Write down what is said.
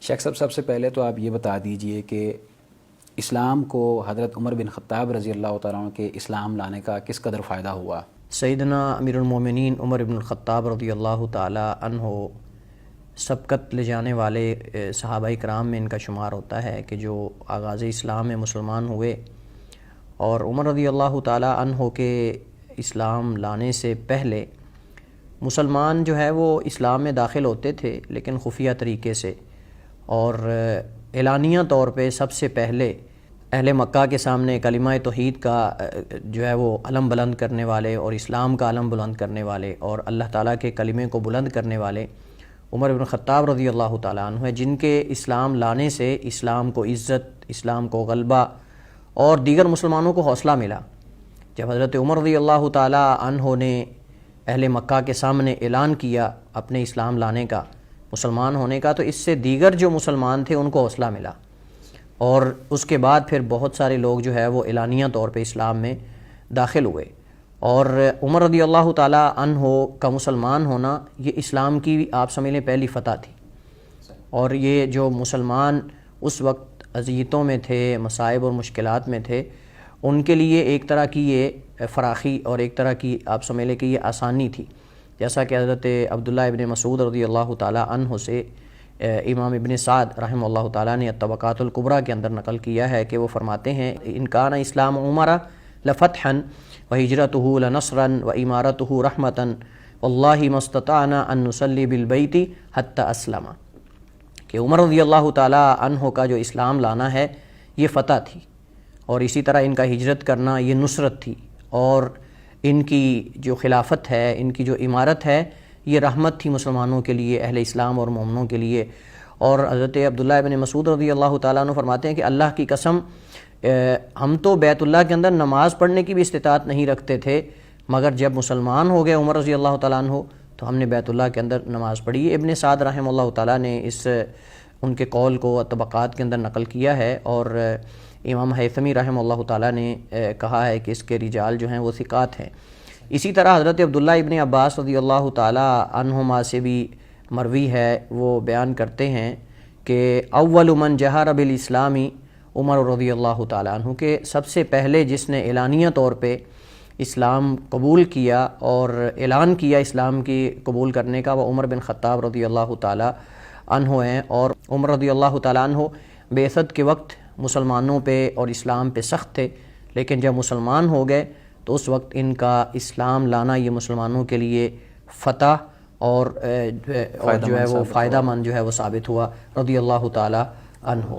شیخ صاحب، سب سے پہلے تو آپ یہ بتا دیجئے کہ اسلام کو حضرت عمر بن خطاب رضی اللہ تعالیٰ عنہ کے اسلام لانے کا کس قدر فائدہ ہوا؟ سیدنا امیر المومنین عمر بن الخطاب رضی اللہ تعالی عنہ سبقت لے جانے والے صحابہ کرام میں ان کا شمار ہوتا ہے کہ جو آغاز اسلام میں مسلمان ہوئے، اور عمر رضی اللہ تعالی عنہ کے اسلام لانے سے پہلے مسلمان جو ہے وہ اسلام میں داخل ہوتے تھے، لیکن خفیہ طریقے سے، اور اعلانیہ طور پہ سب سے پہلے اہل مکہ کے سامنے کلمہ توحید کا جو ہے وہ علم بلند کرنے والے اور اسلام کا علم بلند کرنے والے اور اللہ تعالیٰ کے کلمے کو بلند کرنے والے عمر بن خطاب رضی اللہ تعالیٰ عنہ ہیں، جن کے اسلام لانے سے اسلام کو عزت، اسلام کو غلبہ اور دیگر مسلمانوں کو حوصلہ ملا۔ جب حضرت عمر رضی اللہ تعالیٰ عنہ نے اہل مکہ کے سامنے اعلان کیا اپنے اسلام لانے کا، مسلمان ہونے کا، تو اس سے دیگر جو مسلمان تھے ان کو حوصلہ ملا، اور اس کے بعد پھر بہت سارے لوگ جو ہے وہ اعلانیہ طور پہ اسلام میں داخل ہوئے۔ اور عمر رضی اللہ تعالیٰ عنہ کا مسلمان ہونا یہ اسلام کی آپ سمجھ لیں پہلی فتح تھی، اور یہ جو مسلمان اس وقت اذیتوں میں تھے، مصائب اور مشکلات میں تھے، ان کے لیے ایک طرح کی یہ فراخی اور ایک طرح کی آپ سمجھ لیں کہ یہ آسانی تھی، جیسا کہ حضرت عبداللہ ابن مسعود رضی اللہ تعالیٰ عنہ سے امام ابن سعد رحمہ اللہ تعالیٰ نے الطبقات الکبریٰ کے اندر نقل کیا ہے کہ وہ فرماتے ہیں ان کان اسلام عمر لفتحا وہجرتہ لنصرا وامارتہ رحمتا واللہ ما استطعنا ان نصلی بالبیت حتی اسلم، کہ عمر رضی اللہ تعالیٰ عنہ کا جو اسلام لانا ہے یہ فتح تھی، اور اسی طرح ان کا ہجرت کرنا یہ نصرت تھی، اور ان کی جو خلافت ہے، ان کی جو امارت ہے، یہ رحمت تھی مسلمانوں کے لیے، اہل اسلام اور مومنوں کے لیے۔ اور حضرت عبداللہ ابن مسعود رضی اللہ تعالیٰ عنہ فرماتے ہیں کہ اللہ کی قسم ہم تو بیت اللہ کے اندر نماز پڑھنے کی بھی استطاعت نہیں رکھتے تھے، مگر جب مسلمان ہو گئے عمر رضی اللہ تعالیٰ عنہ تو ہم نے بیت اللہ کے اندر نماز پڑھی۔ ابن سعد رحمہ اللہ تعالیٰ نے ان کے قول کو طبقات کے اندر نقل کیا ہے، اور امام حیثمی رحمہ اللہ تعالیٰ نے کہا ہے کہ اس کے رجال جو ہیں وہ ثقات ہیں۔ اسی طرح حضرت عبداللہ ابن عباس رضی اللہ تعالیٰ عنہما سے بھی مروی ہے، وہ بیان کرتے ہیں کہ اول من جہر بالاسلام عمر رضی اللہ تعالیٰ عنہ، کہ سب سے پہلے جس نے اعلانیہ طور پہ اسلام قبول کیا اور اعلان کیا اسلام کی قبول کرنے کا، وہ عمر بن خطاب رضی اللہ تعالیٰ عنہ ہیں۔ اور عمر رضی اللہ تعالیٰ عنہ بعثت کے وقت مسلمانوں پہ اور اسلام پہ سخت تھے، لیکن جب مسلمان ہو گئے تو اس وقت ان کا اسلام لانا یہ مسلمانوں کے لیے فتح اور جو ہے وہ فائدہ مند جو ہے وہ ثابت ہوا رضی اللہ تعالی عنہ۔